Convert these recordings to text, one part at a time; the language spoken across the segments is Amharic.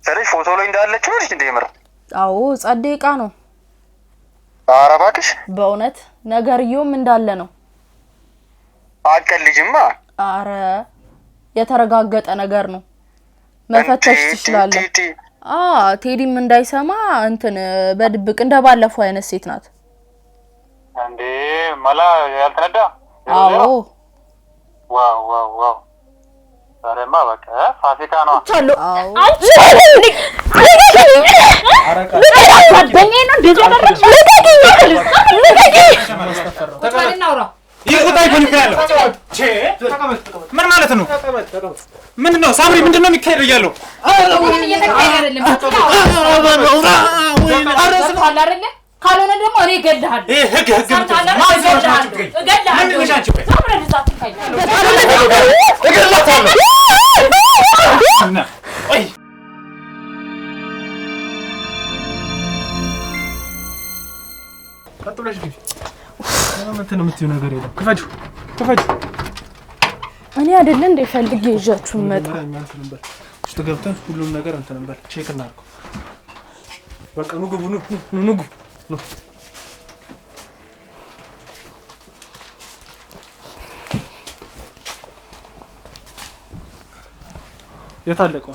ስለዚህ ፎቶ ላይ እንዳለችው ልጅ እንደምር አዎ ጸደቃ ነው ኧረ እባክሽ በእውነት ነገርየውም እንዳለ ነው አቀልጅማ ኧረ የተረጋገጠ ነገር ነው መፈተሽ ትችላለህ ቴዲም እንዳይሰማ እንትን በድብቅ እንደባለፈው አይነት ሴት ናት እንዴ ማላ ያልተነዳ አዎ ዋው ዋው ዋው አረማ በቃ ፋሲካ ነው አዎ ምን ማለት ነው ምንድነው ሳምሪ ምንድነው የሚካሄደው ያለው ካልሆነ ደግሞ እኔ እገድልሃለሁ ህግ ቀጥለሽ ግቢ ምንድን ነው የምትይው ነገር የለም ክፈጁ እኔ አይደል እንደ ፈልጌ ይዣችሁ መጣ ውስጥ ገብተን ሁሉም ነገር እንትን እንበል ቼክ እናድርገው በቃ ኑ ግቡ ኑ የታለቀው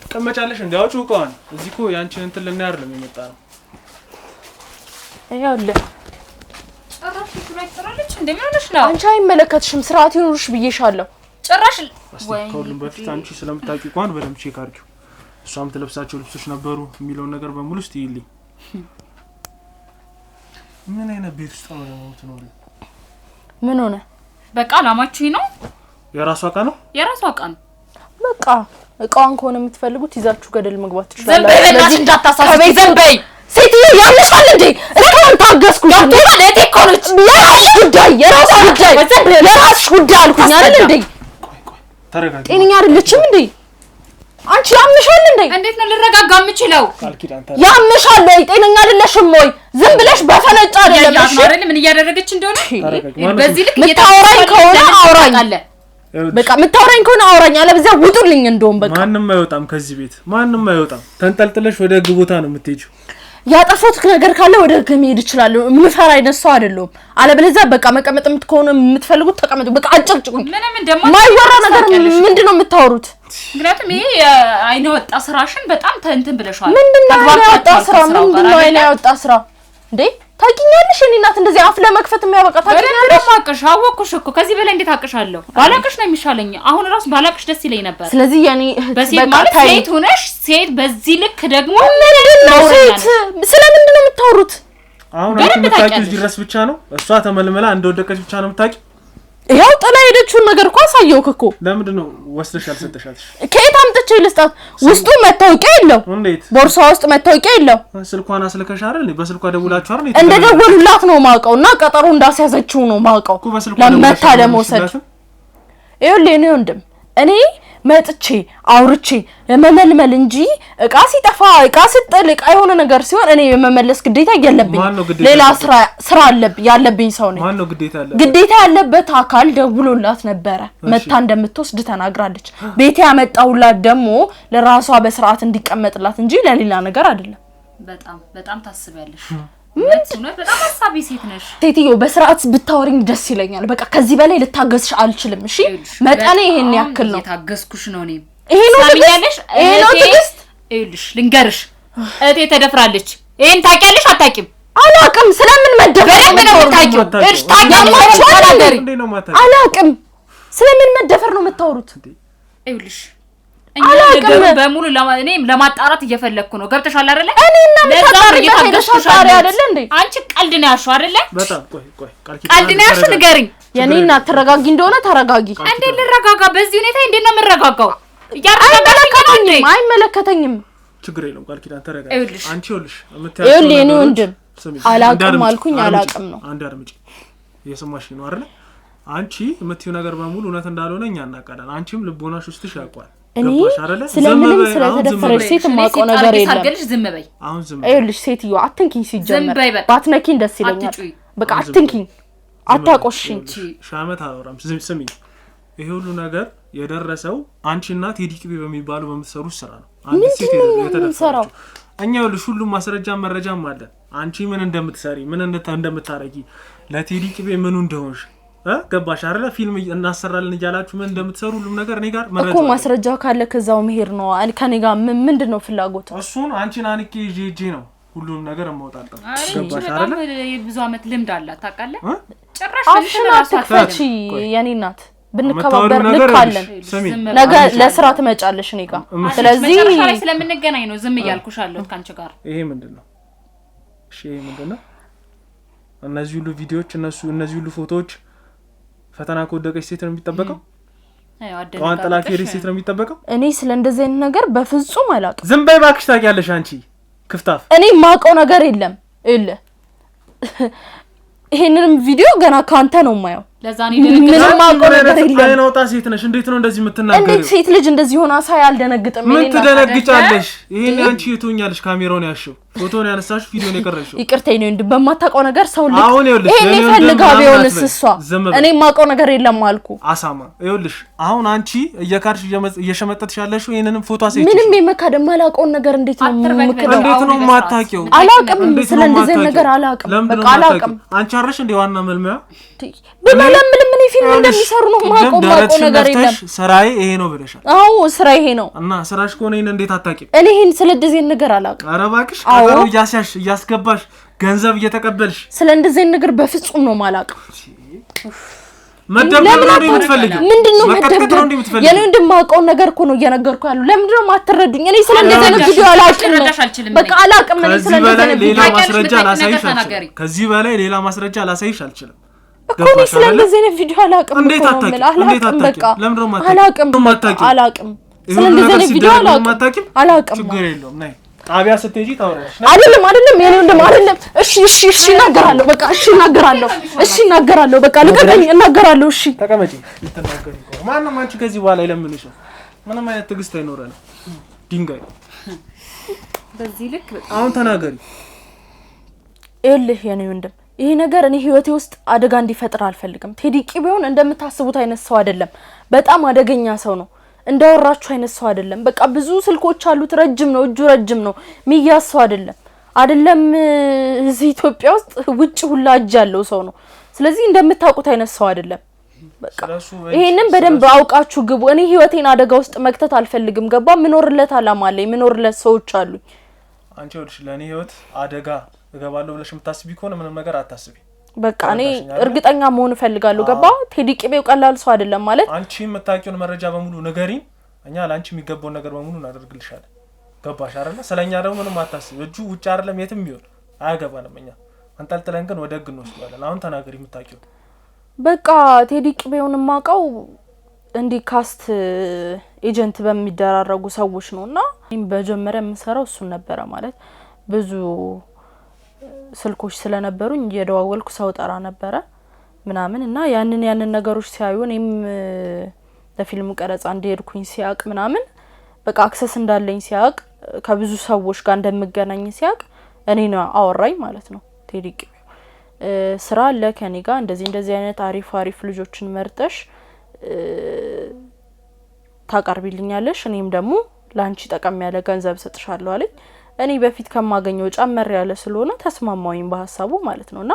ተቀመጫለሽ እንዲያውጪው ቆን እዚህኮ ያንቺን እንትን ልናይ አይደለም የመጣ ነው ያለ ጭራሽ ትራይተራለች እንደምንሆነሽ ነው አንቺ አይመለከትሽም ስርዓት ይኑርሽ ብዬሻለሁ ጭራሽ ወይ ከሁሉም በፊት አንቺ ስለምታውቂው ቆን በደም ቼክ አድርጊው እሷም ተለብሳቸው ልብሶች ነበሩ የሚለው ነገር በሙሉ እስቲ ይልኝ ምን አይነት ቤት ውስጥ ነው የምትኖሪው ምን ሆነ በቃ አላማችሁ ነው የራሷ ዕቃ ነው በቃ ዕቃዋን ከሆነ የምትፈልጉት ይዛችሁ ገደል መግባት ትችላላችሁ ስለዚህ እንዳታሳስቢ ዘንበይ ሴትዮ ያምሻል እንዴ እስካሁን ታገስኩሽ ያውቃል እቴ ኮነች የራስሽ ጉዳይ አልኩኝ አይደል እንዴ ቆይ ተረጋጊ ጤነኛ አይደለችም እንዴ አንቺ ያምሻል እንዴ እንዴት ነው ልረጋጋ የምችለው ያምሻል ወይ ጤነኛ አይደለሽም ወይ ዝም ብለሽ በፈነጫ አይደለም እሺ ምን እያደረገች እንደሆነ በዚህ ልክ እየታወራኝ ከሆነ አውራኝ በቃ የምታወራኝ ከሆነ አውራኝ አለበዚያ ውጡልኝ እንደውም በቃ ማንንም አይወጣም ከዚህ ቤት ማንንም አይወጣም ተንጠልጥለሽ ወደ ህግ ቦታ ነው የምትሄጂው ያጠፋሁት ነገር ካለ ወደ ህግ መሄድ ይችላል ምፈራ አይነሳው አይደለም አለበለዚያ በቃ መቀመጥም ከሆነ የምትፈልጉት ተቀመጡ በቃ አጭቅጭቁኝ ምንም እንደማ ማይወራ ነገር ምንድነው የምታወሩት ምክንያቱም ይሄ አይነ ወጣ ስራሽን በጣም ተንተን ብለሻል ምንድነው አይነ ወጣ ስራ እንዴ ታቂኛለሽ እኔ እናት እንደዚህ አፍ ለመክፈት የሚያበቃ ታቂኛለሽ አቀሽ አወኩሽ እኮ ከዚህ በላይ እንዴት አቀሻለሁ ባላቀሽ ነው የሚሻለኝ አሁን ራስ ባላቀሽ ደስ ይለኝ ነበር ስለዚህ ያኔ በሴት ማለት ሴት ሆነሽ ሴት በዚህ ልክ ደግሞ ምንድነው ሴት ስለምንድነው የምታወሩት አሁን አንቺ የምታውቂው ድረስ ብቻ ነው እሷ ተመልመላ እንደወደቀች ብቻ ነው የምታውቂው ያው ጥላ ሄደችውን ነገር እኮ አሳየውክ እኮ ለምንድነው ወስደሽ ያልሰጠሻት ከየት አምጥቼ ልስጣት ውስጡ መታወቂያ የለው እንዴት ቦርሳ ውስጥ መታወቂያ የለው ስልኳን አስልከሽ አይደል በስልኳ ደውላችሁ አይደል እንደደወሉላት ነው ማውቀውና ቀጠሮ እንዳስያዘችው ነው ማውቀው ለመታ ለመውሰድ ይኸውልህ እኔ ወንድም እኔ መጥቼ አውርቼ ለመመልመል እንጂ እቃ ሲጠፋ እቃ ሲጥል እቃ የሆነ ነገር ሲሆን እኔ የመመለስ ግዴታ የለብኝ ሌላ ስራ ያለብኝ ሰው ነኝ ማን ነው ግዴታ ያለበት አካል ደውሎላት ነበር መታ እንደምትወስድ ተናግራለች ቤት ያመጣውላት ደግሞ ለራሷ በስርዓት እንዲቀመጥላት እንጂ ለሌላ ነገር አይደለም በጣም ታስቢያለሽ ምንድነው በጣም ሐሳቢ ሴት ነሽ ሴትዮ በስርዓት ብታወሪኝ ደስ ይለኛል በቃ ከዚህ በላይ ልታገስሽ አልችልም እሺ መጣኔ ይሄን ያክል ነው ታገስኩሽ ነው እኔ ይሄ ነው ትግስት ይልሽ ልንገርሽ እቴ ተደፍራለች ይሄን ታውቂያለሽ አታውቂም አላውቅም ስለምን መደፈር ነው የምታውቂው እሺ ታውቂያለሽ አላውቅም ስለምን መደፈር ነው የምታወሩት ይልሽ ነገር በሙሉ እኔም ለማጣራት እየፈለኩ ነው ገብተሻል አይደለ እኔና መጣጣር እየታገስኩሽ አይደለ እንዴ አንቺ ቀልድ ነው ያልሽው አይደለ በጣም ቆይ ቀልድ ነው ያልሽው ንገሪኝ የኔና ተረጋጊ እንደሆነ ተረጋጊ እንዴ ልረጋጋ በዚህ ሁኔታ እንዴ ነው የምረጋጋው ያረጋጋኝ አይመለከተኝም ችግር የለም ቃል ኪዳን ተረጋጊ አንቺ ይኸውልሽ ይኸውልህ እኔ ወንድም አላቅም አልኩኝ አላቅም ነው አንድ አርምጪ እየሰማሽ ነው አይደለ አንቺ የምትይው ነገር በሙሉ እውነት እንዳልሆነ እኛ እናውቃለን አንቺም ልቦናሽ ውስጥሽ ያውቃል እኔ ስለምንም ስለተደፈረች ሴት ማቆ ነገር የለም ታገልሽ ዝም በይ አሁን ዝም አይልሽ ሴትዮ አትንኪኝ ሲጀመር ባትነኪኝ ደስ ይለኛል በቃ አትንኪኝ አታቆሽኝ ሻመት አወራም ስሚ ይሄ ሁሉ ነገር የደረሰው አንቺና ቴዲ ቅቤ በሚባሉ በመሰሩት ስራ ነው። አንቺ ሴት የተደረሰው እኛ ይኸውልሽ ሁሉ ማስረጃ መረጃም አለ። አንቺ ምን እንደምትሰሪ ምን እንደምታረጊ ለቴዲ ቅቤ ምኑ እንደሆንሽ ገባሽ አይደለ? ፊልም እናሰራለን እያላችሁ ምን እንደምትሰሩ ሁሉም ነገር እኔ ጋር መረጃ እኮ ማስረጃው ካለ ከዛው መሄድ ነው። ከኔ ጋር ምንድነው ፍላጎት? እሱን አንቺን አንቄ ይጄ ነው ሁሉም ነገር ማውጣጣው። ገባሽ አይደለ? ብዙ አመት ልምድ አላት ታውቃለህ። ጭራሽ አትፈቺ የኔ እናት ብንከባበር ልካለን ነገ ለስራ ትመጫለሽ እኔ ጋር። ስለዚህ መጨረሻ ላይ ስለምንገናኝ ነው ዝም እያልኩሽ አለሁት ካንቺ ጋር። ይሄ ምንድነው? እሺ ይሄ ምንድነው? እነዚህ ሁሉ ቪዲዮዎች እነዚህ ሁሉ ፎቶዎች ፈተና ከወደቀች ሴት ነው የሚጠበቀው? ቋን ጠላፊ ሴት ነው የሚጠበቀው? እኔ ስለ እንደዚህ አይነት ነገር በፍጹም አላውቅም። ዝም በይ እባክሽ። ታውቂያለሽ አንቺ ክፍታፍ። እኔ ማውቀው ነገር የለም። ይሄንን ቪዲዮ ገና ካንተ ነው ማየው። ለዛኔ ደነገጠ። ምንም ማውቀው ነገር የለም። አይናውጣ ሴት ነሽ። እንዴት ነው እንደዚህ የምትናገሪው? እንዴት ሴት ልጅ እንደዚህ ሆና ሳይ አልደነግጥም? ምን ትደነግጫለሽ? ይሄን አንቺ የቶኛለሽ? ካሜራውን ያሽው ፎቶውን ያነሳሽ ቪዲዮን የቀረሽው ይቅርታኝ ነው እንዴ በማታውቀው ነገር ሰው ልክ አሁን ይኸውልሽ ይሄን ፈልጋ ቢሆንስ እሷ እኔ ማውቀው ነገር የለም አልኩ። አሳማ ይኸውልሽ አሁን አንቺ እየካርሽ እየሸመጠትሽ ያለሽው ይሄንን ፎቶ አሰይች ምንም የመካደም አላውቀው ነገር እንዴት ነው የምከደው? እንዴት ነው ማታውቂው? አላውቅም። ስለ እንደዚህ ነገር አላውቅም። በቃ አላውቅም። አንቺ አረሽ እንደ ዋና መልመያ በመለምልም ምን ፊልም እንደሚሰሩ ነው ማውቀው ነገር የለም። ስራዬ ይሄ ነው ብለሻል። አዎ ስራዬ ይሄ ነው እና ስራሽ ከሆነ ይሄን እንዴት አታውቂም? እኔ ይሄን ስለ እንደዚህ ነገር አላውቅም። ኧረ እባክሽ ቀጠሮ እያስያሽ እያስገባሽ ገንዘብ እየተቀበልሽ ስለ እንደዚህ ነገር በፍጹም ነው ማላውቀው። መደብደብ ነው የምትፈልጊው? ምንድነው መደብደብ? የኔ እንደማውቀው ነገር እኮ ነው እየነገርኩ ያለው። ለምንድን ነው ማትረዱኝ? እኔ ስለ እንደዚህ ነገር ቪዲዮ አላውቅም። በቃ አላውቅም። እኔ ስለ እንደዚህ ነገር ሌላ ማስረጃ ላሳይሽ አልችልም። ከዚህ በላይ ሌላ ማስረጃ ላሳይሽ አልችልም። እኮ እኔ ስለ እንደዚህ ነገር ቪዲዮ አላውቅም። እንዴት አታውቂም? በቃ ለምንድን ነው አላውቅም። ስለ እንደዚህ ነገር ቪዲዮ አላውቅም። ችግር የለውም። ነይ ጣቢያ ስትሄጂ ታወራለሽ። አይደለም የኔ ወንድም አይደለም። እሺ እናገራለሁ። በቃ እናገራለሁ። በቃ ልቀቀኝ፣ እናገራለሁ። እሺ ተቀመጪ። ልትናገሪ ነው ማንንም አንቺ ከዚህ በኋላ አይለምንሽ። ምንም አይነት ትዕግስት አይኖረንም። ድንጋይ በዚህ ልክ አሁን ተናገሪ። ይኸውልህ የኔ ወንድም ይሄ ነገር እኔ ህይወቴ ውስጥ አደጋ እንዲፈጥር አልፈልግም። ቴዲ ቅቤውን እንደምታስቡት አይነት ሰው አይደለም። በጣም አደገኛ ሰው ነው። እንዳወራችሁ አይነት ሰው አይደለም። በቃ ብዙ ስልኮች አሉት። ረጅም ነው፣ እጁ ረጅም ነው። ሚያሰው አይደለም እዚህ ኢትዮጵያ ውስጥ ውጭ ሁላ እጅ ያለው ሰው ነው። ስለዚህ እንደምታውቁት አይነት ሰው አይደለም። በቃ ይሄንን በደንብ አውቃችሁ ግቡ። እኔ ህይወቴን አደጋ ውስጥ መክተት አልፈልግም። ገባ? ምኖርለት አላማ አለኝ፣ ምኖርለት ሰዎች አሉኝ። አንቺ ወልሽ ለኔ ህይወት አደጋ እገባለሁ ብለሽ የምታስቢ ከሆነ ምንም ነገር አታስቢ። በቃ እኔ እርግጠኛ መሆን ፈልጋለሁ። ገባ? ቴዲ ቅቤው ቀላል ሰው አይደለም ማለት አንቺ የምታውቂውን መረጃ በሙሉ ንገሪኝ። እኛ ላንቺ የሚገባውን ነገር በሙሉ እናደርግልሻለን። ገባሽ አይደለ? ስለኛ ደግሞ ምንም አታስቢ። እጁ ውጭ አይደለም የትም ቢሆን አያገባንም። እኛ አንጠልጥለን ግን ወደ ህግ እንወስደዋለን። አሁን ተናገሪ የምታውቂው። በቃ ቴዲ ቅቤውን ማውቀው እንዲ ካስት ኤጀንት በሚደራረጉ ሰዎች ነውና በመጀመሪያ የምሰራው እሱን ነበረ ማለት ብዙ ስልኮች ስለነበሩኝ እየደዋወልኩ ሰው ጠራ ነበረ ምናምን እና ያንን ነገሮች ሲያዩ እኔም ለፊልም ቀረጻ እንደሄድኩኝ ሲያቅ ምናምን በቃ አክሰስ እንዳለኝ ሲያቅ ከብዙ ሰዎች ጋር እንደምገናኝ ሲያቅ እኔ ነው አወራኝ ማለት ነው። ቴዲ ቅቤው ስራ አለ ከኔ ጋር እንደዚህ አይነት አሪፍ ልጆችን መርጠሽ ታቀርቢልኛለሽ፣ እኔም ደግሞ ላንቺ ጠቀም ያለ ገንዘብ ሰጥሻለሁ አለኝ። እኔ በፊት ከማገኘው ጨመር ያለ ስለሆነ ተስማማውኝ በሐሳቡ ማለት ነውና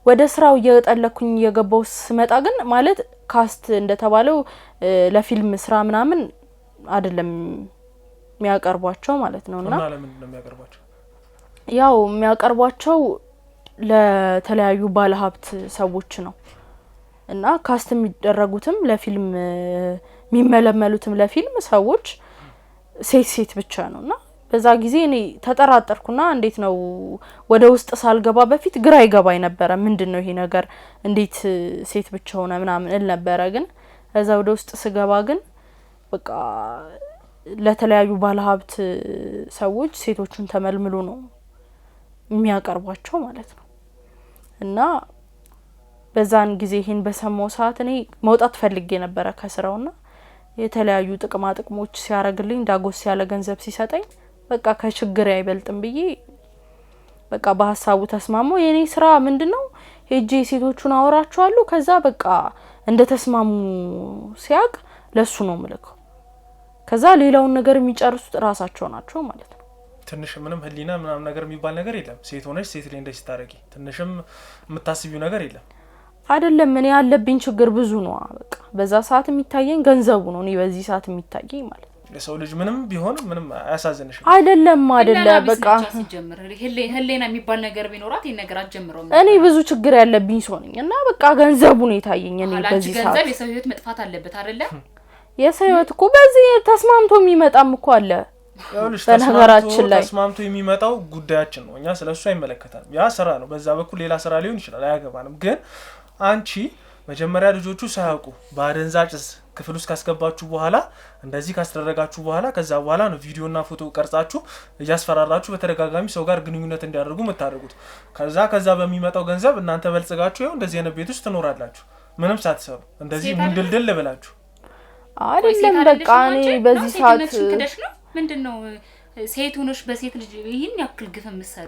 ወደ ስራው እየጠለኩኝ እየገባው ስመጣ ግን ማለት ካስት እንደተባለው ለፊልም ስራ ምናምን አይደለም የሚያቀርቧቸው ማለት ነውና እና ለምን ነው የሚያቀርቧቸው? ያው የሚያቀርቧቸው ለተለያዩ ባለሀብት ሰዎች ነው እና ካስት የሚደረጉትም ለፊልም የሚመለመሉትም ለፊልም ሰዎች ሴት ብቻ ነውና በዛ ጊዜ እኔ ተጠራጠርኩና እንዴት ነው ወደ ውስጥ ሳልገባ በፊት ግራ ይገባኝ ነበር። ምንድነው ይሄ ነገር እንዴት ሴት ብቻ ሆነ ምናምን እል ነበር። ግን እዛ ወደ ውስጥ ስገባ ግን በቃ ለተለያዩ ባለሀብት ሰዎች ሴቶቹን ተመልምሎ ነው የሚያቀርቧቸው ማለት ነው። እና በዛን ጊዜ ይሄን በሰማው ሰዓት እኔ መውጣት ፈልጌ ነበር ከስራውና የተለያዩ ጥቅሞች ሲያረግልኝ ዳጎስ ያለ ገንዘብ ሲሰጠኝ በቃ ከችግር አይበልጥም ብዬ በቃ በሐሳቡ ተስማማው። የኔ ስራ ምንድነው ሄጄ ሴቶቹን አወራቸዋለሁ። ከዛ በቃ እንደተስማሙ ሲያቅ ለሱ ነው ምልከው ከዛ ሌላውን ነገር የሚጨርሱት ራሳቸው ናቸው ማለት ነው ትንሽ ምንም ህሊና ምናም ነገር የሚባል ነገር የለም ሴት ሆነሽ ሴት ላይ እንደዚህ ታረቂ ትንሽም የምታስቢው ነገር የለም አይደለም ምን ያለብኝ ችግር ብዙ ነው በቃ በዛ ሰዓት የሚታየኝ ገንዘቡ ነው እኔ በዚህ ሰዓት የሚታየኝ ማለት ለሰው ልጅ ምንም ቢሆን ምንም አያሳዝንሽ አይደለም በቃ ህሊና የሚባል ነገር ቢኖራት ይሄን ነገር አትጀምረው እኔ ብዙ ችግር ያለብኝ ሰው ነኝ እና በቃ ገንዘቡ ነው የታየኝ እኔ በዚህ ሰዓት ገንዘብ የሰው ህይወት መጥፋት አለበት አይደለ የሰው ህይወት እኮ በዚህ ተስማምቶ የሚመጣም እኮ አለ በነገራችን ላይ ተስማምቶ የሚመጣው ጉዳያችን ነው እኛ ስለሱ አይመለከታንም ያ ስራ ነው በዛ በኩል ሌላ ስራ ሊሆን ይችላል አያገባንም ግን አንቺ መጀመሪያ ልጆቹ ሳያውቁ ባደንዛጭስ ክፍል ውስጥ ካስገባችሁ በኋላ እንደዚህ ካስተደረጋችሁ በኋላ ከዛ በኋላ ነው ቪዲዮና ፎቶ ቀርጻችሁ ያስፈራራችሁ በተደጋጋሚ ሰው ጋር ግንኙነት እንዲያደርጉ መታረጉት ከዛ በሚመጣው ገንዘብ እናንተ በልጽጋችሁ ይሄው እንደዚህ አይነት ቤት ውስጥ ትኖራላችሁ ምንም ሳትሰሩ እንደዚህ ሙንድልድል ብላችሁ አይደለም በቃ እኔ በዚህ ሰዓት ምንድነው ሴት ሆነሽ በሴት ልጅ ይሄን ያክል ግፍ መስሩ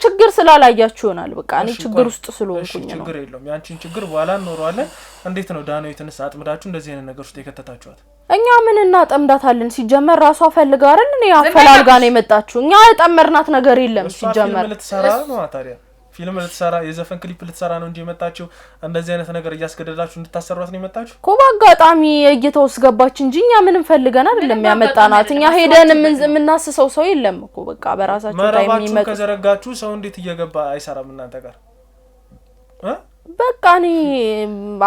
ችግር ስላላያችሁ ይሆናል በቃ እኔ ችግር ውስጥ ስለሆንኩኝ ነው ችግር የለም ያንቺን ችግር በኋላ እንኖርዋለን እንዴት ነው ዳናዊትንስ አጥምዳችሁ እንደዚህ አይነት ነገር ውስጥ የከተታችኋት እኛ ምን እናጠምዳታለን ሲጀመር ራሷ ፈልጋ አይደል እኔ አፈላልጋ ነው የመጣችሁ እኛ የጠመርናት ነገር የለም ሲጀመር ልትሰራ ነው ታዲያ ፊልም ልትሰራ የዘፈን ክሊፕ ልትሰራ ነው እንጂ የመጣችው እንደዚህ አይነት ነገር እያስገደዳችሁ እንድታሰሯት ነው የመጣችሁ እኮ በአጋጣሚ እየተውስ ገባች እንጂ እኛ ምንም ፈልገን አይደለም ያመጣናት እኛ ሄደን ምንናስሰው ሰው የለም እኮ በቃ በራሳችሁ ታይም የሚመጡ ከዘረጋችሁ ሰው እንዴት እየገባ አይሰራም እናንተ ጋር በቃ እኔ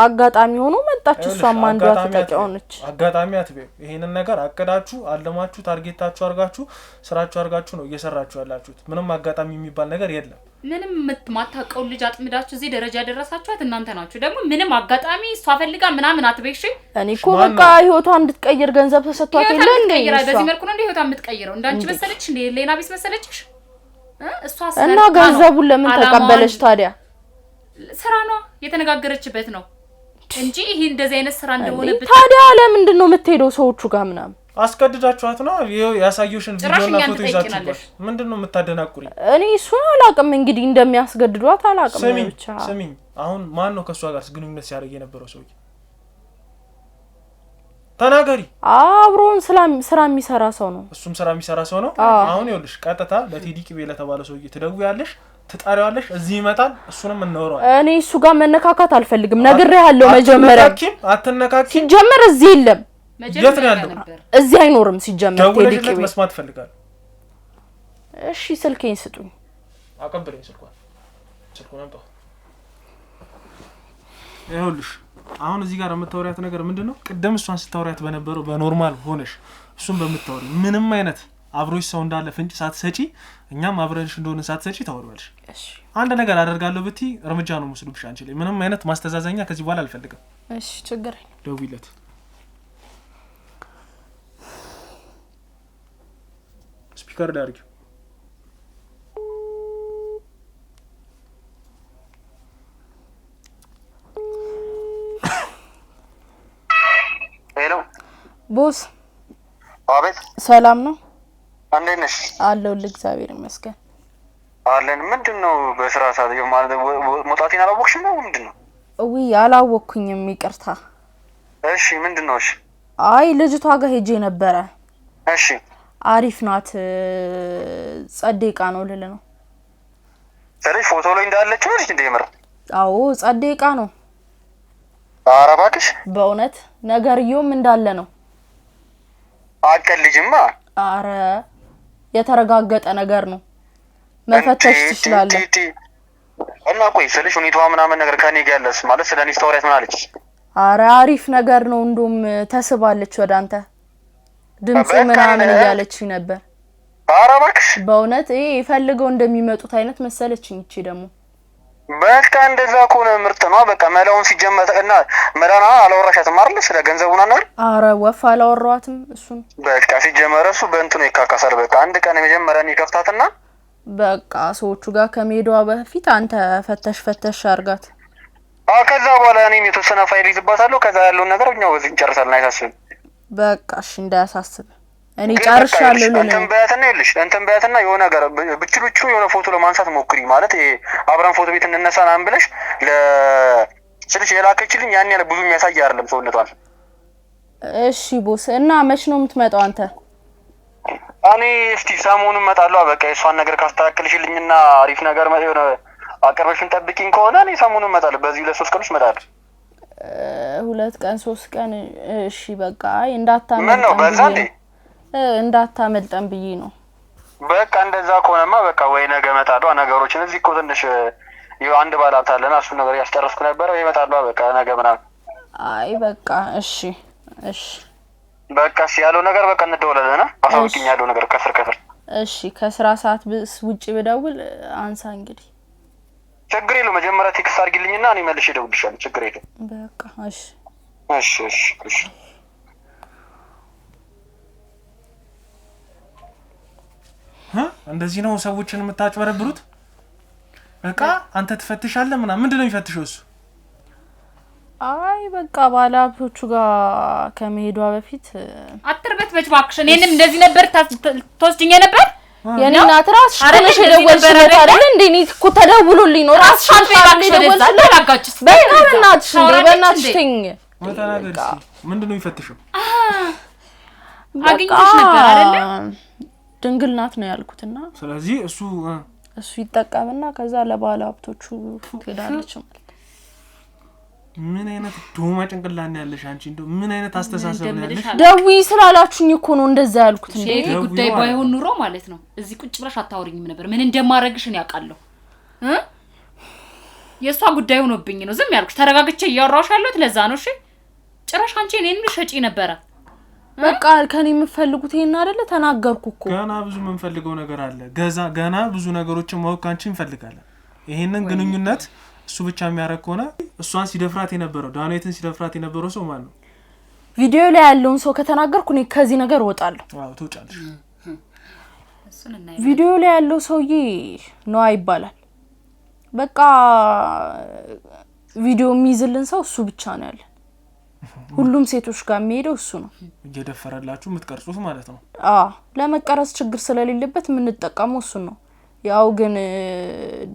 አጋጣሚ ሆኖ መጣች እሷም አንዷ ተጠቂውነች አጋጣሚ አትበይ ይሄንን ነገር አቀዳችሁ አለማችሁ ታርጌታችሁ አርጋችሁ ስራችሁ አርጋችሁ ነው እየሰራችሁ ያላችሁት ምንም አጋጣሚ የሚባል ነገር የለም ምንም ማታቀው ልጅ አጥምዳችሁ እዚህ ደረጃ ያደረሳችሁት እናንተ ናችሁ ደግሞ ምንም አጋጣሚ እሷ ፈልጋ ምናምን አትበይሽ እኔ እኮ በቃ ህይወቷን እንድትቀይር ገንዘብ ተሰጥቷት የለ እንዴ በዚህ መልኩ ነው እንዴ ህይወቷን የምትቀይረው እንዳንቺ መሰለችሽ እንዴ ሌና ቢስ መሰለችሽ እሷ እና ገንዘቡን ለምን ተቀበለሽ ታዲያ ስራ ነው የተነጋገረችበት ነው እንጂ ይሄ እንደዚህ አይነት ስራ እንደሆነበት ታዲያ ለምንድን ነው የምትሄደው ሰዎቹ ጋር ምናምን አስቀድዳችኋት ነው ያሳዩሽን ቪዲዮና ፎቶ ይዛችሁበት ምንድነው የምታደናቁሪ እኔ እሱን አላውቅም እንግዲህ እንደሚያስገድዷት አላውቅም ብቻ ስሚኝ አሁን ማን ነው ከሷ ጋር ግንኙነት ሲያደርግ የነበረው ሰው ተናገሪ አብሮን ስራ የሚሰራ ሰው ነው እሱም ስራ የሚሰራ ሰው ነው አሁን ይኸውልሽ ቀጥታ ለቴዲቂ ቤለ ተባለ ሰውዬ ትደውያለሽ ትጣሪዋለሽ እዚህ ይመጣል እሱንም እንወራለን እኔ እሱ ጋር መነካካት አልፈልግም ነግሬሃለሁ መጀመሪያ አትነካኪ ሲጀመር እዚህ የለም የት ነው ያለው እዚህ አይኖርም ሲጀመር ቴዲቂ ቤት መስማት ፈልጋለሁ እሺ ስልኬን ስጡኝ አቀብለኝ ስልኩን አምጣ ይኸውልሽ አሁን እዚህ ጋር የምታወሪያት ነገር ምንድነው ቅድም እሷን ስታወሪያት በነበረው በኖርማል ሆነሽ እሱን በመታወሪ ምንም አይነት አብሮሽ ሰው እንዳለ ፍንጭ ሳትሰጪ እኛም አብረንሽ እንደሆነ ሳትሰጪ ታወሪዋለሽ እሺ አንድ ነገር አደርጋለሁ ብቲ እርምጃ ነው መስሉብሽ አንቺ ላይ ምንም አይነት ማስተዛዘኛ ከዚህ በኋላ አልፈልግም እሺ ችግር ደውይለት ስፒከር ዳርጊ ሄሎ ቦስ አቤት ሰላም ነው እንዴት ነሽ አለሁ ለእግዚአብሔር ይመስገን አለን ምንድነው በስራ ሰዓት ማለት ሞጣቲን አላወቅሽም ነው ምንድነው ወይ አላወቅኩኝም ይቅርታ እሺ ምንድነው እሺ አይ ልጅቷ ጋር ሄጄ ነበር እሺ አሪፍ ናት ጸደቃ ነው ልል ነው ስለዚህ ፎቶ ላይ እንዳለች ነው እንዴ የምር አዎ ጸደቃ ነው ኧረ እባክሽ በእውነት ነገርየውም እንዳለ ነው አቀልጅማ አረ የተረጋገጠ ነገር ነው መፈተሽ ትችላለህ እና ቆይ ስለሽ ሁኔታዋ ምናምን ነገር ከኔ ጋር ያለስ ማለት ስለኔ ስቶሪያት ምን አለች አረ አሪፍ ነገር ነው እንደውም ተስባለች ወዳንተ ድምጽ ምናምን ያለች ነበር ኧረ እባክሽ በእውነት ይፈልገው እንደሚመጡት አይነት መሰለችኝ እቺ ደግሞ በቃ እንደዛ ከሆነ ምርጥ ነው በቃ መላውን ሲጀመርና መላና አላወራሻትም አይደል ስለ ገንዘቡና ነገር አረ ወፍ አላወራዋትም እሱን በቃ ሲጀመር እሱ በእንትኑ ይካካሳል በቃ አንድ ቀን መጀመሪያን ይከፍታትና በቃ ሰዎቹ ጋር ከመሄዷ በፊት አንተ ፈተሽ አርጋት ከዛ በኋላ እኔም የተወሰነ ፋይል ይዝባታለሁ ከዛ ያለውን ነገር እኛው በዚህ እንጨርሳለን አይታስብ በቃ እሺ እንዳያሳስብ እኔ ጨርሻለሁ እንትን በያትና የሆነ ነገር ብቻ የሆነ ፎቶ ለማንሳት ሞክሪ ማለት አብራን ፎቶ ቤት እንነሳናን ብለሽ ስልሽ የላከችልኝ ያን ያለ ብዙ የሚያሳይ አይደለም ሰውነቷን። እሺ ቦስ እና መች ነው የምትመጣው አንተ? እኔ እስቲ ሰሞኑን እመጣለሁ። በቃ የሷን ነገር ካስተካከልሽልኝና አሪፍ ነገር የሆነ አቀርበሽን ጠብቂኝ ከሆነ እኔ ሰሞኑን እመጣለሁ። በዚህ 2-3 ቀን ውስጥ እመጣለሁ። 2 ቀን 3 ቀን እሺ በቃ እንዳታመልጠን። ምን ነው በዛ እንዴ? እንዳታመልጠን ብዬ ነው። በቃ እንደዛ ከሆነማ በቃ ወይ ነገ እመጣለሁ። ነገሮችን እዚህ እኮ ትንሽ አንድ ባላት አለና እሱ ነገር ያስጨረስኩ ነበር። እመጣለሁ በቃ ነገ ምናምን። አይ በቃ እሺ በቃ ያለው ነገር በቃ እንደወለለና አሳውቂኝ ያለው ነገር ከስር እሺ ከስራ ሰዓት ውጪ ብደውል አንሳ እንግዲህ ችግር የለው። መጀመሪያ ቴክስት አድርጊልኝና እኔ መልሼ እደውልልሻለሁ። ችግር የለው። በቃ እሺ እንደዚህ ነው ሰዎችን የምታጭበረብሩት? በቃ አንተ ትፈትሻለህ ምናምን ምንድነው የሚፈትሽው እሱ? አይ በቃ ባለሀብቶቹ ጋር ከመሄዷ በፊት አትርበት በጭባክሽ። እኔንም እንደዚህ ነበር ተወስድኝ ነበር። የኔ እናት ራስሽ ትንሽ የደወልሽለት አይደል እንዴ? እኔ እኮ ተደውሎልኝ ነው ራስሽ አንተ ደወልሽለት። በቃ በእናትሽ ተኝ። ምንድነው የሚፈትሽው? አግኝተሽ ነበር አይደል? ድንግል ናት ነው ያልኩትና ስለዚህ እሱ ይጠቀምና ከዛ ለባለሀብቶቹ ትሄዳለች ማለት። ምን አይነት ዶማ ጭንቅላት ነው ያለሽ አንቺ? እንደው ምን አይነት አስተሳሰብ ነው ያለሽ? ደውይ ስላላችሁኝ እኮ ነው እንደዛ ያልኩት። እንዴ ጉዳይ ባይሆን ኑሮ ማለት ነው እዚህ ቁጭ ብለሽ አታወሪኝም ነበር። ምን እንደማረግሽ ነው ያውቃለሁ። የሷ ጉዳይ ሆኖብኝ ነው ዝም ያልኩሽ። ተረጋግቼ እያወራሁሽ ያለሁት ለዛ ነው። እሺ ጭራሽ አንቺ እኔን ልሸጪ ነበር። በቃ ከኔ የምፈልጉት ይሄን አይደለ? ተናገርኩ እኮ። ገና ብዙ የምንፈልገው ነገር አለ። ገና ብዙ ነገሮችን ማወቅ አንቺ እንፈልጋለን። ይሄንን ግንኙነት እሱ ብቻ የሚያረግ ከሆነ እሷን ሲደፍራት የነበረው ዳንኤትን ሲደፍራት የነበረው ሰው ማን ነው? ቪዲዮ ላይ ያለውን ሰው ከተናገርኩ እኔ ከዚህ ነገር እወጣለሁ። አዎ ትወጫለሽ። ቪዲዮ ላይ ያለው ሰውዬ ነው ይባላል። በቃ ቪዲዮ የሚይዝልን ሰው እሱ ብቻ ነው ያለ። ሁሉም ሴቶች ጋር የሚሄደው እሱ ነው። እየደፈረላችሁ የምትቀርጹት ማለት ነው። ለመቀረጽ ችግር ስለሌለበት የምንጠቀመው እሱ ነው። ያው ግን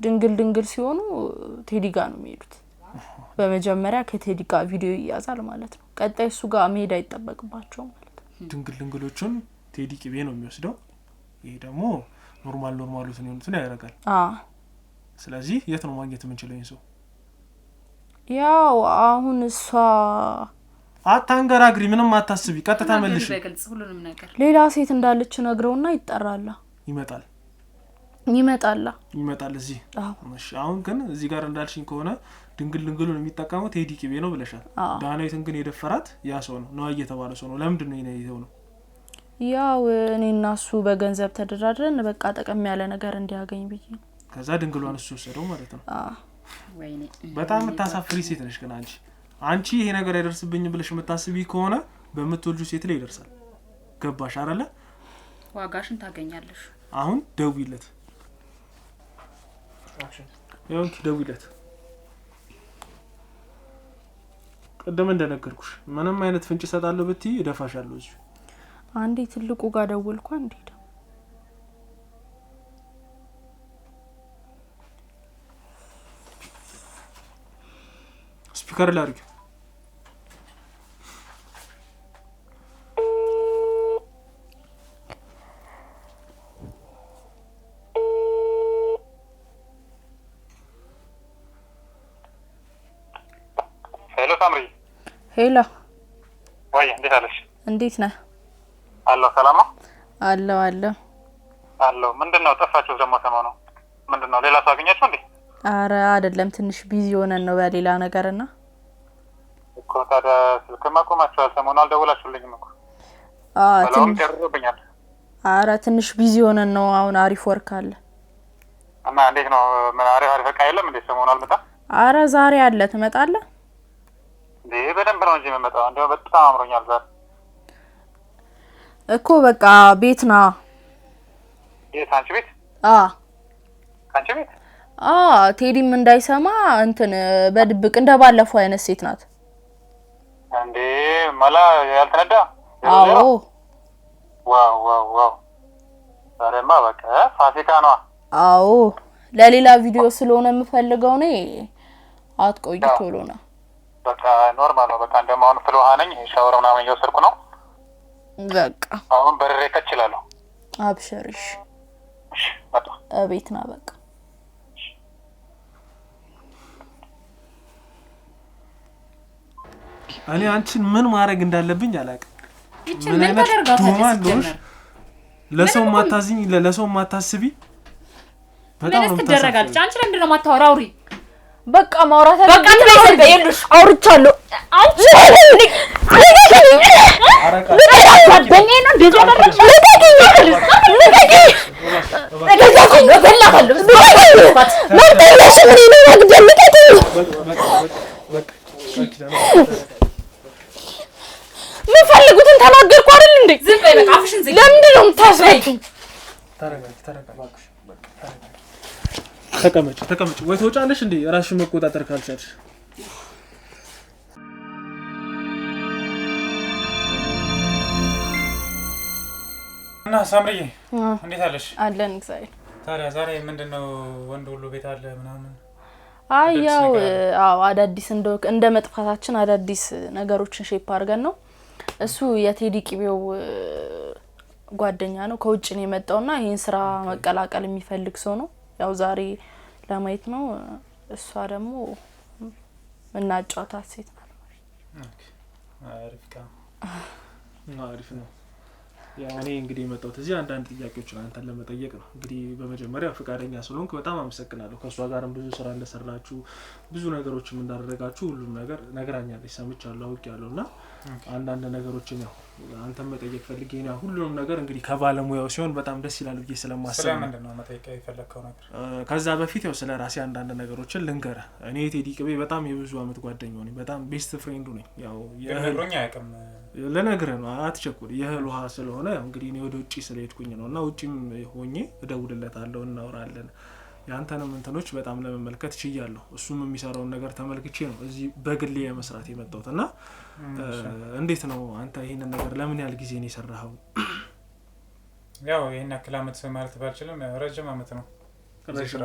ድንግል ሲሆኑ ቴዲ ጋር ነው የሚሄዱት። በመጀመሪያ ከቴዲ ጋር ቪዲዮ ይያዛል ማለት ነው። ቀጣይ እሱ ጋር መሄድ አይጠበቅባቸውም ማለት ነው። ድንግሎቹን ቴዲ ቅቤ ነው የሚወስደው። ይሄ ደግሞ ኖርማሉትን የሆኑትን ያደርጋል። ስለዚህ የት ነው ማግኘት የምንችለው ይሄን ሰው? ያው አሁን እሷ አታንገራግሪ፣ ምንም አታስቢ፣ ቀጥታ መልሽ። ሌላ ሴት እንዳለች ነግረውና ይመጣል እዚህ። እሺ አሁን ግን እዚህ ጋር እንዳልሽኝ ከሆነ ድንግሉን የሚጠቀመው ቴዲ ቅቤ ነው ብለሻል። ዳንኤትን ግን የደፈራት ያ ሰው ነው እየተባለ ሰው ነው። ለምንድን ነው ይሄው ነው? ያው እኔና እሱ በገንዘብ ተደራድረን በቃ ጠቀም ያለ ነገር እንዲያገኝ ብዬ ነው። ከዛ ድንግሏን እሱ ወሰደው ማለት ነው። ወይኔ በጣም ታሳፍሪ ሴት ነሽ። ግን አንቺ ይሄ ነገር አይደርስብኝ ብለሽ የምታስቢ ከሆነ በመትወልጁ ሴት ላይ ይደርሳል። ገባሽ አይደለ? ዋጋሽን ታገኛለሽ። አሁን ደውይለት። ደውይለት። ቀደም እንደነገርኩሽ ምንም አይነት ፍንጭ ሰጣለሁ ብትይ እደፋሻለሁ እዚህ። አንዴ ትልቁ ጋር ደውልኳ እንዴ ስፒከር ላይ አድርጊ። ሄሎ ሳምሪ። ሄሎ ወይ እንዴት አለሽ? እንዴት ነህ? አለሁ። ሰላም ነው? አለሁ። ምንድነው ጠፋችሁ ደግሞ ሰሞኑ? ምንድነው ሌላ ሰው አገኛችሁ እንዴ? አረ አይደለም፣ ትንሽ ቢዚ ሆነን ነው በሌላ ነገርና እኮ። ታዲያ ስልክ ማቆማችኋል? ሰሞኑ አልደወላችሁልኝም እኮ። አረ ትንሽ ቢዚ ሆነን ነው። አሁን አሪፍ ወርክ አለ እና እንዴት ነው? ምን አሪፍ ዕቃ የለም እንዴ? ሰሞኑ አልመጣም? አረ ዛሬ አለ። ትመጣለህ እንዴ? በደንብ ነው እንጂ የምመጣው። እንደው በጣም አምሮኛል ዛሬ እኮ። በቃ ቤት ና። የት? አንቺ ቤት? አንቺ ቤት? ቴዲም እንዳይሰማ እንትን በድብቅ እንደባለፈው አይነት ሴት ናት እንዴ? ማላ ያልተነዳ? አዎ። ዋው ዛሬማ በቃ ፋሲካ ነው። አዎ ለሌላ ቪዲዮ ስለሆነ የምፈልገው ነው። አትቆይ ቶሎ ነው። በቃ ኖርማል ነው። በቃ እንደማውን ፍልውሃ ነኝ ሻወር ምናምን እየወሰድኩ ነው። በቃ አሁን በረሬ ከችላለሁ። አብሽርሽ በቃ አቤት ና በቃ እኔ አንቺን ምን ማድረግ እንዳለብኝ አላውቅም። ምን ታደርጋለሽ? ለሰው ማታዝኝ ለሰው ማታስቢ በጣም ነው ተደረጋለች። አንቺ ለምንድን ነው የማታወራው? አውሪ በቃ ማውራት በቃ ትበይልሽ አውርቻለሁ። አንቺ ምን ፈልጉትን ተናገርኩ አይደል እንዴ? ዝም በይ በቃ አፍሽን ዝጊ። ለምንድን ነው የምታስረጂኝ? ተቀመጭ ወይ ተወጫለሽ እንዴ? ራስሽን መቆጣጠር ካልቻልሽ እና ሳምሪዬ እንዴት አለሽ? አለን እግዚአብሔር። ታዲያ ዛሬ ምንድነው ወንድ ሁሉ ቤት አለ ምናምን? አይ ያው አዳዲስ እንደ መጥፋታችን አዳዲስ ነገሮችን ሼፕ አድርገን ነው። እሱ የቴዲ ቂቤው ጓደኛ ነው፣ ከውጭ ነው የመጣውና ይሄን ስራ መቀላቀል የሚፈልግ ሰው ነው። ያው ዛሬ ለማየት ነው። እሷ ደግሞ እናጫውታት ሴት ነው። አሪፍ ነው። ያው እኔ እንግዲህ የመጣሁት እዚህ አንዳንድ ጥያቄዎችን አንተን ለመጠየቅ ነው። እንግዲህ በመጀመሪያ ፈቃደኛ ስለሆንክ በጣም አመሰግናለሁ። ከሷ ጋርም ብዙ ስራ እንደሰራችሁ ብዙ ነገሮችም እንዳደረጋችሁ ሁሉም ነገር ነግራኛለች፣ ሰምቻለሁ፣ አውቄያለሁና አንዳንድ ነገሮችን ያው አንተን መጠየቅ ፈልጌ ነው። ሁሉንም ነገር እንግዲህ ከባለሙያው ሲሆን በጣም ደስ ይላል ብዬ ስለማስብ ነው። ስለምንድን ነው መጠየቅ የፈለከው ነገር? ከዛ በፊት ያው ስለ ራሴ አንዳንድ ነገሮችን ልንገርህ። እኔ ቴዲ ቅቤ በጣም የብዙ አመት ጓደኛው ነኝ፣ በጣም ቤስት ፍሬንዱ ነኝ። ያው የነግሮኛ ያቀም ለነገር ነው አትቸኩል። የህል ውሃ ስለሆነ ያው እንግዲህ እኔ ወደ ውጪ ስለሄድኩኝ ነውና ውጪም ሆኜ እደውልለታለሁ፣ እናወራለን። ያንተንም እንትኖች በጣም ለመመልከት ችያለሁ። እሱም የሚሰራውን ነገር ተመልክቼ ነው እዚህ በግሌ የመስራት የመጣሁትና እንዴት ነው አንተ ይሄንን ነገር ለምን ያህል ጊዜ ነው የሰራኸው? ያው ይሄን ያክል አመት ማለት ባልችልም ረጅም አመት ነው። ረጅም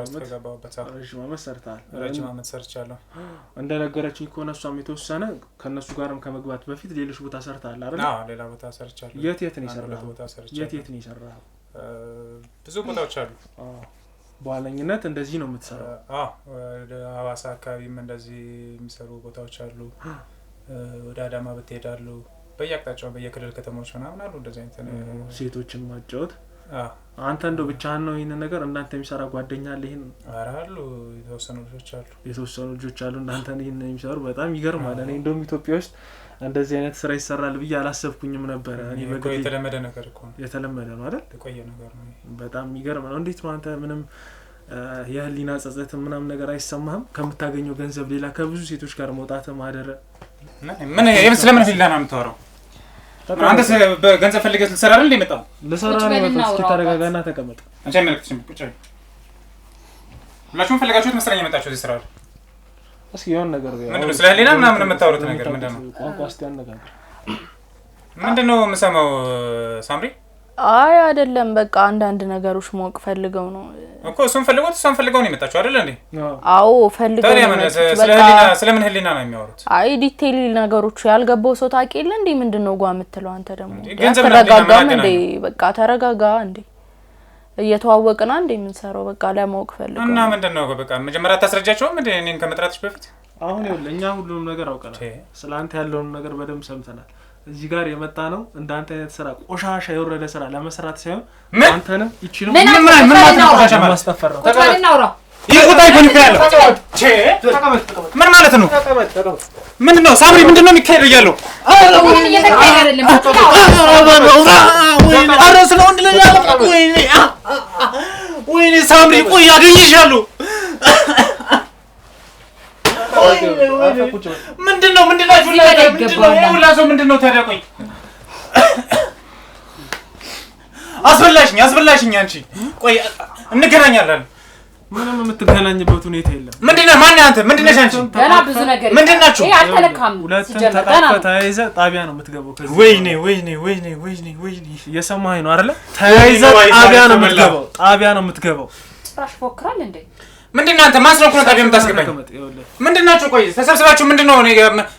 አመት ሰርተሃል? ረጅም አመት ሰርቻለሁ። እንደነገረችኝ ከሆነ እሷም የተወሰነ ከነሱ ጋርም ከመግባት በፊት ሌሎች ቦታ ሰርተሃል አይደል? አዎ ሌላ ቦታ ሰርቻለሁ። የት ነው የሰራኸው? የት ነው የሰራኸው? ብዙ ቦታዎች አሉ። በዋነኝነት እንደዚህ ነው የምትሰራው? አዎ ወደ ሐዋሳ አካባቢም እንደዚህ የሚሰሩ ቦታዎች አሉ። ወደ አዳማ ብትሄዳሉ በየአቅጣጫው በየክልል ከተሞች ምናምን አሉ እንደዚህ አይነት ሴቶችን ማጫወት። አንተ እንደው ብቻህን ነው ይሄን ነገር እናንተ የሚሰራ ጓደኛ አለ? ይሄን አራሉ የተወሰኑ ልጆች አሉ እናንተ ይሄን የሚሰሩ። በጣም ይገርማል። እኔ እንደውም ኢትዮጵያ ውስጥ እንደዚህ አይነት ስራ ይሰራል ብዬ አላሰብኩኝም ነበር። እኔ በግሌ የተለመደ ነገር እኮ ነው። የተለመደ ነው አይደል? የቆየ ነገር ነው። በጣም ይገርም ነው። እንዴት ነው አንተ ምንም የህሊና ጸጸት ምናምን ነገር አይሰማህም? ከምታገኘው ገንዘብ ሌላ ከብዙ ሴቶች ጋር መውጣት ማደረ ምን ስለምን ህሊና ነው የምታወራው? አንተ በገንዘብ ፈልገህ ልትሰራ አይደል እንደመጣው? ለሰራ ነው የመጣው። እስኪ ተረጋጋና ተቀመጥ። አንቺ መልክትሽም ቁጭ በይ። ሁላችሁም ፈልጋችሁት መስራኛ መጣችሁ እዚህ ስራ አይደል? እስኪ የሆነ ነገር ምንድነው ስለ ህሊና ምናምን የምታወሩት ነገር ምንድነው? ቋንቋ እስቲ አነጋገር ምንድነው የምሰማው ሳምሪ? አይ አይደለም በቃ አንዳንድ ነገሮች ማወቅ ፈልገው ነው እኮ። እሱን ፈልገው ነው የመጣችሁ አይደል እንዴ? አዎ ፈልገው ነው። ስለምን ህሊና ነው የሚያወሩት? አይ ዲቴይል ነገሮች ያልገባው ሰው ታውቂ የለ እንዴ? ምንድነው ጓ የምትለው አንተ ደግሞ? ተረጋጋም እንዴ? በቃ ተረጋጋ እንዴ። እየተዋወቅና እንዴ የምንሰራው በቃ ለማወቅ ፈልገው እና ምንድነው በቃ መጀመሪያ ታስረጃቸውም እንዴ? እኔን ከመጥራትሽ በፊት አሁን ይኸውልህ እኛ ሁሉንም ነገር አውቀናል። ስላንተ ያለውን ነገር በደንብ ሰምተናል። እዚህ ጋር የመጣ ነው እንዳንተ አይነት ስራ ቆሻሻ የወረደ ስራ ለመስራት ሳይሆን አንተንም ይችላል ምን ማስተፈራው ተቀበልና ይቆጣይ ኮንፈራል ምን ማለት ነው? ምንድነው ሳምሪ ምንድነው የሚካሄደው እያለው? ምን እየተካሄደ አይደለም? አረስ ነው እንዴ ያለው? ወይኔ ሳምሪ ቆይ ያገኝሻለሁ። ምንድነው ምንድነው ታዲያ? ቆይ አስበላሽኝ አንቺ። ቆይ እንገናኛለን። ምንም የምትገናኝበት ሁኔታ የለም። ምንድነው ማን አንተ? ምንድነሽ አንቺ? ገና ብዙ ነገር ምንድናችሁ? ይሄ አልተለካም። ሁለቱም ተጣጣይዘህ ጣቢያ ነው የምትገባው። ከዚህ ወይኔ እየሰማኸኝ ነው አይደለ? ተያይዘህ ጣቢያ ነው የምትገባው። ጭራሽ ፎክራል እንዴ? ምንድን ነው አንተ ማስረኩ ነው ታዲያ የምታስገባኝ? ምንድን ናችሁ? ቆይ ተሰብስባችሁ ምንድን ነው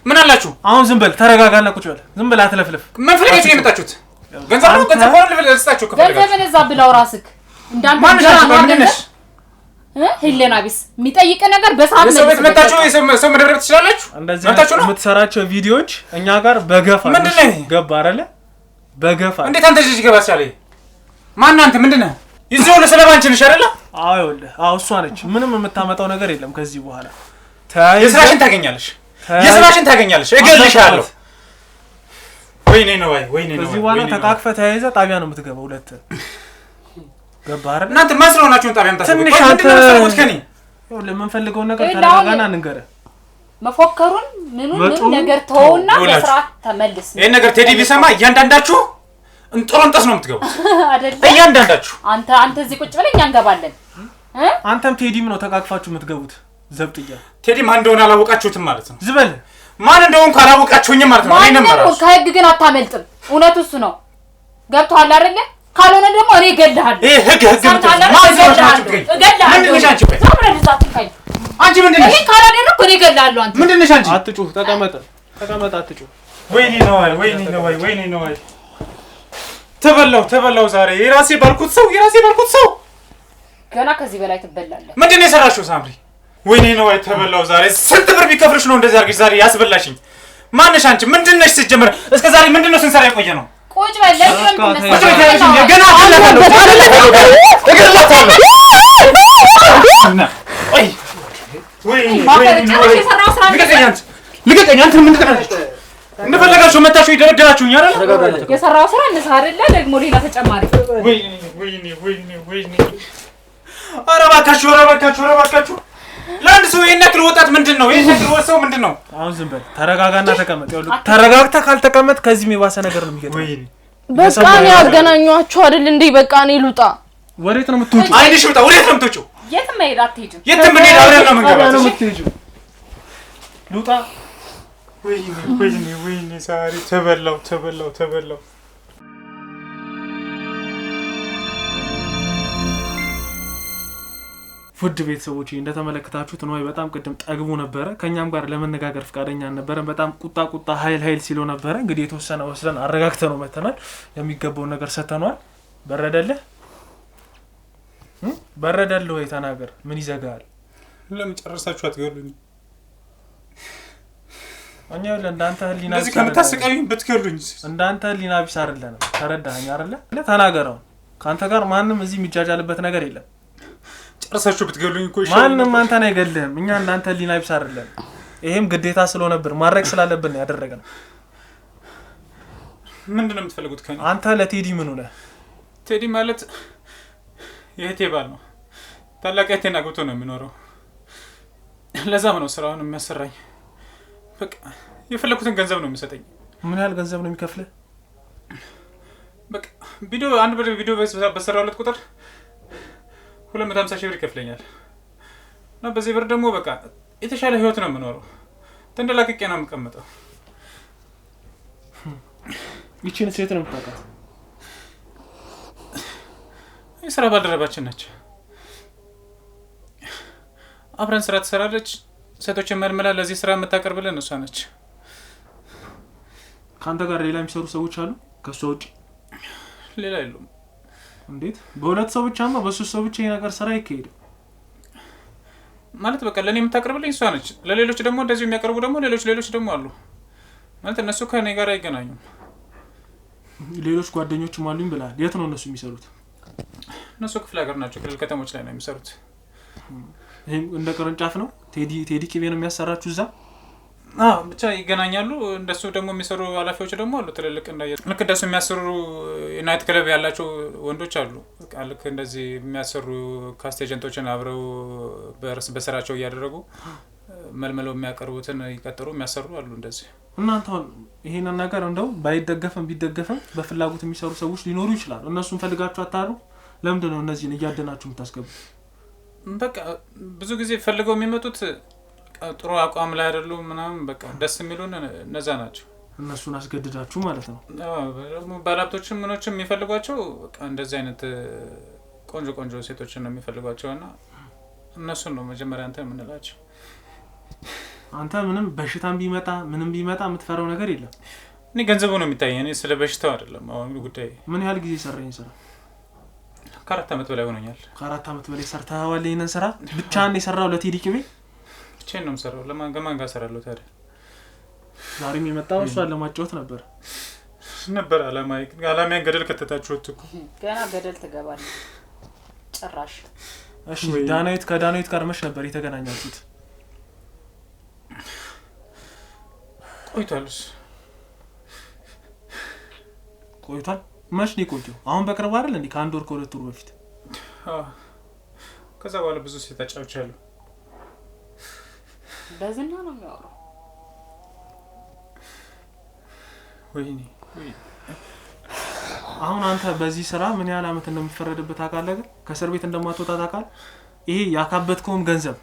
ምን አላችሁ? አሁን ዝም በል ተረጋጋና ቁጭ በል። ዝም በል አትለፍልፍ። ምን ፈልጋችሁ ነው የመጣችሁት? ገንዘብ ነው ገንዘብ ነው ልስጣችሁ ከፈለጋችሁ። ገንዘብን እዛ ብላው ራስክ እንዳንተ ማንነሽ ሄሌና ቢስ የሚጠይቅ ነገር በሰዓት ነው የመጣችሁ። ሰው መደረብ ትችላላችሁ። እንደዚህ የምትሰራቸው ቪዲዮዎች እኛ ጋር በገፋ ገባ አይደለ? በገፋ እንዴት አንተ ልጅ ገባ ሲያለኝ ማን አንተ ምንድን ነህ? ይዘው ለሰለባንቺ ነሽ አይደለ? አዎ ይኸውልህ፣ አዎ እሷ ነች። ምንም የምታመጣው ነገር የለም ከዚህ በኋላ። የስራሽን ታገኛለሽ፣ የስራሽን ታገኛለሽ። እገልሻለሁ። ወይኔ ነው ወይኔ ነው። ከዚህ በኋላ ተቃቅፈህ ተያይዘህ ጣቢያ ነው የምትገባው። ሁለት ገባህ አይደል? እናንተ ማስረውናችሁን ጣቢያ የምታስገቡት ትንሽ አንተ ከኔ ይኸውልህ፣ የምንፈልገውን ነገር ተረጋጋና እንንገርህ። መፎከሩን ምኑን ነገር ተውና በስርዓት ተመልስ። ይሄን ነገር ቴዲ ቢሰማ እያንዳንዳችሁ እንጥሮንጠስ ነው የምትገቡት አይደል? እያንዳንዳችሁ አንተ እዚህ ቁጭ ብለህ እኛ እንገባለን። አንተም ቴዲም ነው ተቃቅፋችሁ የምትገቡት። ዘብጥያ ቴዲ ማን እንደሆነ አላወቃችሁትም ማለት ነው። ዝበል ማን እንደሆነ ካላወቃችሁኝም ማለት ነው። እኔ ነምራችሁ ከህግ ግን አታመልጥም። እውነቱ እሱ ነው። ገብቶሃል አይደለ? ካልሆነ ደግሞ እኔ እገልሃለሁ። ይሄ ህግ አንቺ ምንድን ነሽ? ይሄ ካላደረኩ እኔ እገልሃለሁ። አንተ ምንድን ነሽ? አንቺ አትጩህ። ተቀመጥ አትጩህ። ወይኔ ነው ተበላው ዛሬ የራሴ ባልኩት ሰው ገና ከዚህ በላይ ትበላለህ። ምንድን ነው የሰራሽው ሳምሪ? ወይኔ ነው ተበላው ዛሬ። ስንት ብር ቢከፍልሽ ነው እንደዚህ አድርገሽ ዛሬ ያስበላሽኝ? ማንሽ አንቺ? ምንድን ነሽ ስትጀምር እስከ ዛሬ ምንድን ነው ስንሰራ የቆየ ነው? ቁጭ በል ገና ልቀቀኝ። አንተ ምንድን ነው እንደፈለጋችሁ መታችሁ ይደረደራችሁኝ አይደል? የሰራው ስራ እንስራ አይደለ? ደግሞ ሌላ ተጨማሪ ወይኔ ኧረ እባካችሁ ለአንድ ሰው ይሄን ያክል ወጣት ምንድን ነው? ይሄን ያክል ወጣት ሰው ምንድን ነው? አሁን ዝም በል ተረጋጋና ተቀመጥ። ይኸውልህ ተረጋግተህ ካልተቀመጥ ከዚህ የባሰ ነገር ነው የሚገጥመው። ወይኔ በቃ እኔ ያገናኟችሁ አይደል እንዴ? በቃ እኔ ልውጣ። ወዴት ነው የምትወጪው? አይንሽ ውጣ። ወዴት ነው የምትወጪው? የትም መሄድ አትሄጂም። የትም መሄድ አብረን ነው የምንገባው። የምትሄጂው ልውጣ። ወይኔ ዛሬ ተበላው። ውድ ቤተሰቦቼ እንደተመለከታችሁት ነው በጣም ቅድም ጠግቦ ነበረ። ከኛም ጋር ለመነጋገር ፍቃደኛ ነበረ። በጣም ቁጣ ኃይል ሲሎ ነበረ። እንግዲህ የተወሰነ ወስደን አረጋግተን ነው መተናል። የሚገባውን ነገር ሰተናል። በረደልህ ወይ ተናገር። ምን ይዘጋል? ለምን ጨርሳችሁ አትገሉኝ? እኛ እንዳንተ ህሊና ቢስ ከምታስቀዩኝ ብትገሉኝ እንዳንተ ህሊና ቢስ አይደለም። ተረዳኸኝ አይደለ? ተናገረው። ካንተ ጋር ማንም እዚህ የሚጃጃልበት ነገር የለም። ጨርሳችሁ ብትገሉኝ እኮ ይሻላል። ማንም አንተን አይገልህም። እኛ እንዳንተ ህሊና ቢስ አይደለም። ይሄም ግዴታ ስለሆነብን ማድረግ ስላለብን ነው ያደረገነው። ምንድነው የምትፈልጉት ከኔ? አንተ ለቴዲ ምን ሆነ? ቴዲ ማለት የእህቴ ባል ነው። ታላቅ እህቴን አግብቶ ነው የሚኖረው። ለዛም ነው ስራውን የሚያሰራኝ። በቃ የፈለኩትን ገንዘብ ነው የሚሰጠኝ። ምን ያህል ገንዘብ ነው የሚከፍልህ? በቃ አንድ ቪዲዮ በሰራሁለት ቁጥር 250 ሺህ ብር ይከፍለኛል። እና በዚህ ብር ደግሞ በቃ የተሻለ ህይወት ነው የምኖረው። ተንደላቅቄ ነው የምቀመጠው። ይቺን ሴት ነው የምታውቃት? የስራ ባልደረባችን ነች። አብረን ስራ ትሰራለች። ሴቶችን መልመላ ለዚህ ስራ የምታቀርብልን እሷ ነች። ከአንተ ጋር ሌላ የሚሰሩ ሰዎች አሉ ከሷ ውጪ? ሌላ የሉም። እንዴት? በሁለት ሰው ብቻማ በሶስት ሰው ብቻ የነገር ስራ ይካሄድ ማለት በቃ ለኔ የምታቀርብልኝ እሷ ነች። ለሌሎች ደግሞ እንደዚህ የሚያቀርቡ ደግሞ ሌሎች ደግሞ አሉ። ማለት እነሱ ከኔ ጋር አይገናኙም። ሌሎች ጓደኞችም አሉኝ ብለሃል። የት ነው እነሱ የሚሰሩት? እነሱ ክፍለ ሀገር ናቸው። ክልል ከተሞች ላይ ነው የሚሰሩት። ይሄ እንደ ቅርንጫፍ ነው። ቴዲ ቅቤ ነው የሚያሰራችሁ እዛ? ብቻ ይገናኛሉ። እንደሱ ደግሞ የሚሰሩ ኃላፊዎች ደግሞ አሉ። ትልልቅ ልክ እንደሱ የሚያሰሩ ናይት ክለብ ያላቸው ወንዶች አሉ። ልክ እንደዚህ የሚያሰሩ ካስት ኤጀንቶችን አብረው በስራቸው እያደረጉ መልመለው የሚያቀርቡትን ይቀጥሩ የሚያሰሩ አሉ። እንደዚህ እናንተ ይሄንን ነገር እንደው ባይደገፈም ቢደገፈም በፍላጎት የሚሰሩ ሰዎች ሊኖሩ ይችላሉ። እነሱን ፈልጋችሁ አታሩ? ለምንድን ነው እነዚህን እያደናችሁ የምታስገቡ? በቃ ብዙ ጊዜ ፈልገው የሚመጡት ጥሩ አቋም ላይ አይደሉም ምናምን በቃ ደስ የሚሉን እነዛ ናቸው። እነሱን አስገድዳችሁ ማለት ነው? ደግሞ ባለሀብቶችም ምኖችም የሚፈልጓቸው በቃ እንደዚህ አይነት ቆንጆ ሴቶችን ነው የሚፈልጓቸውና እነሱን ነው መጀመሪያ አንተ የምንላቸው። አንተ ምንም በሽታም ቢመጣ ምንም ቢመጣ የምትፈራው ነገር የለም። እኔ ገንዘቡ ነው የሚታየኝ። እኔ ስለ በሽታው አይደለም አሁን ጉዳይ። ምን ያህል ጊዜ ሰራኝ ስራ? ከ4 ዓመት በላይ ሆኖኛል። ከ4 ዓመት በላይ ሰርተዋል ይሄንን ስራ? ብቻህን የሰራው ለቴዲ ቅቤ? ብቻዬን ነው የምሰራው። ከማን ጋር እሰራለሁ ታዲያ? ዛሬም የመጣው እሷን ለማጫወት ነበር አላማዬን ገደል ከተታችሁት እኮ። ገና ገደል ትገባለህ ጭራሽ። እሺ ከዳናዊት ጋር መች ነበር የተገናኛችሁት? ቆይቷል። መች ነው የቆየው? አሁን በቅርብ አይደል እንዴ? ከ1 ወር ከ2 ወር በፊት። ከዛ በኋላ ብዙ ሴት አጫውቻለሁ። በዝና ነው የሚያወራው። ወይኔ አሁን አንተ በዚህ ስራ ምን ያህል አመት እንደምትፈረድበት ታውቃለህ? ግን ከእስር ቤት እንደማትወጣ ታውቃለህ? ይሄ ያካበትከውን ገንዘብ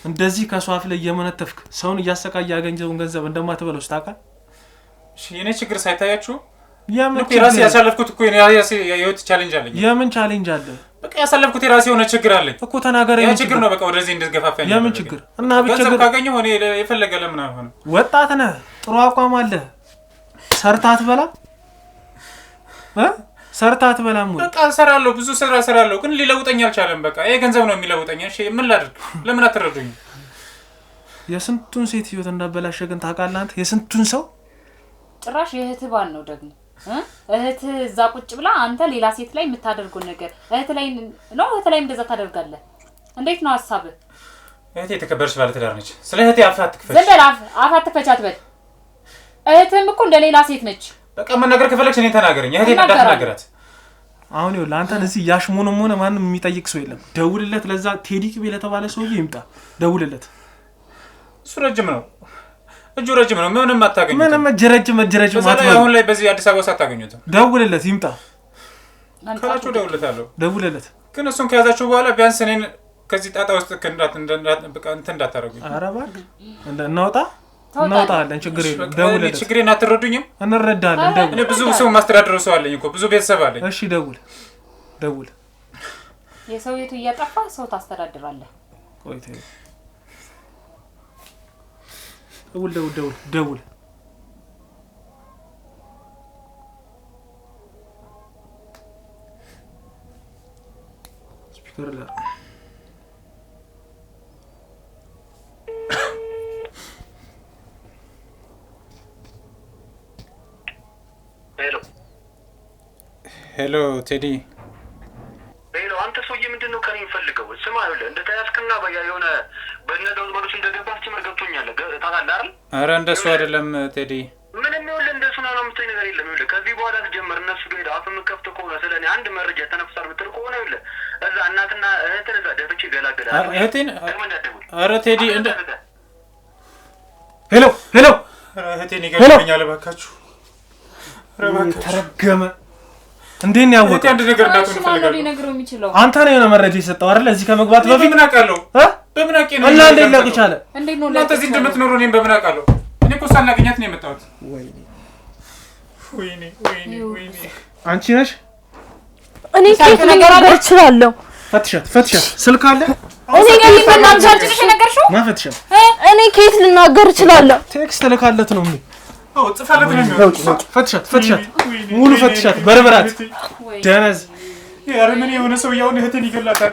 እንደዚህ ከሷፍ ላይ የመነተፍክ ሰውን እያሰቃየ ያገኘውን ገንዘብ እንደማትበለው ታውቃለህ? እሺ የኔ ችግር ሳይታያችሁ የምን ራሴ ያሳለፍኩት እኮ የራሴ የህይወት ቻሌንጅ አለኝ። የምን ቻሌንጅ አለ? በቃ ያሳለፍኩት የራሴ የሆነ ችግር አለኝ እኮ ተናገር። ያ ችግር ነው በቃ ወደዚህ እንድትገፋፋኝ። የምን ችግር? እና ገንዘብ ካገኘሁ እኔ የፈለገ ለምን አይሆንም? ወጣት ነህ፣ ጥሩ አቋም አለ። ሰርታት በላ ሰርታት በላም ወይ? በቃ እሰራለሁ፣ ብዙ ስራ እሰራለሁ፣ ግን ሊለውጠኝ አልቻለም። በቃ ይሄ ገንዘብ ነው የሚለውጠኝ። እሺ ምን ላድርግ? ለምን አትረዱኝ? የስንቱን ሴት ህይወት እንዳበላሸ ግን ታውቃለህ አንተ? የስንቱን ሰው ጭራሽ የእህትህ ባል ነው ደግሞ እህትህ እዛ ቁጭ ብላ አንተ ሌላ ሴት ላይ የምታደርገው ነገር እህት ላይ እንደዛ ታደርጋለህ? እንዴት ነው ሀሳብህ? እህቴ የተከበረች ባለትዳር ነች። ስለ እህቴ አፍ አትክፈች። ዝም በል አፍ አትክፈች አትበል። እህትህም እኮ እንደ ሌላ ሴት ነች። በቃ መናገር ከፈለግሽ እኔን ተናገረኝ። እህቴ እንዳትናገራት። አሁን ይኸውልህ አንተን እዚህ ያሽሙንም ሆነ ማንም የሚጠይቅ ሰው የለም። ደውልለት፣ ለዛ ቴዲ ቅቤ ለተባለ ሰውዬ ይምጣ። ደውልለት። እሱ ረጅም ነው፣ እጁ ረጅም ነው። ምንም አታገኙት። ምንም ረጅም ማለት ነው። አሁን ላይ በዚህ አዲስ አበባ ሳታገኙት። ደውልለት፣ ይምጣ። ካላችሁ ደውልለታለሁ። ደውልለት። ግን እሱን ከያዛችሁ በኋላ ቢያንስ እኔን ከዚህ ጣጣ ውስጥ እንዳታረጉኝ። ኧረ እባክህ እናውጣለን። ችግር የለም። ደውልለት። ችግሬን አትረዱኝም? እንረዳለን። ደውል። እኔ ብዙ ሰው ማስተዳደረው ሰው አለኝ እኮ፣ ብዙ ቤተሰብ አለኝ። እሺ ደውል። የሰው ቤቱ እያጠፋ ሰው ታስተዳድራለህ። ቆይ ተይው። ደውል። ስፒከር ላይ ሄሎ ቴዲ። ሄሎ አንተ ሰውዬ ምንድን ነው ከኔ የምፈልገው? ስማ ይኸውልህ እንደተያዝክና የሆነ በእነዚያ ወንበሮች እንደገባህ ጭምር ገብቶኛል። ታውቃለህ አይደል? ኧረ እንደሱ አይደለም ቴዲ። ምንም ይኸውልህ እንደሱ ነው የምትለኝ ነገር የለም። ይኸውልህ ከዚህ በኋላ ስትጀምር እነሱ ጋር ሄደህ አፍ የምትከፍት ከሆነ ስለ እኔ አንድ መረጃ ተነፍሳል የምትል ከሆነ ይኸውልህ እዛ እናትና እህትን እዛ ደፍቼ እገላግልሃለሁ። እህቴን? ኧረ ቴዲ ሄሎ እህቴን ይገርመኛል። እባካችሁ ተረገመ። እንዴት ነው ያወቀው? አንድ ነገር እንዳትሆን ፈልጋለሁ። ሊነግረው የሚችለው አንተ ነው የሆነ መረጃ የሰጠው አይደል? እዚህ ከመግባት በፊት ምን አውቃለሁ? በምን አውቄ ነው? እና እንዴት ላውቅ ይቻለ? እንዴት ነው እናንተ እዚህ እንደምትኖሩ እኔም በምን አውቃለሁ? እኔ እኮ ሳላገኛት ነው የመጣሁት። ወይኔ አንቺ ነሽ? እኔ ከየት ልናገር እችላለሁ? ፈትሻት። ስልክ አለ? እኔ ከየት ልናገር ነገርሽው? ማፈትሻት። እኔ ከየት ልናገር እችላለሁ? ቴክስት ልካለት ነው ምን? ጽፋለት ነው የሚሆነው። ፈትሻት። ሙሉ ፈትሻት። በርበራት ደነዝ ያረመኔ የሆነ ሰው ያውን እህቴን ይገላታል።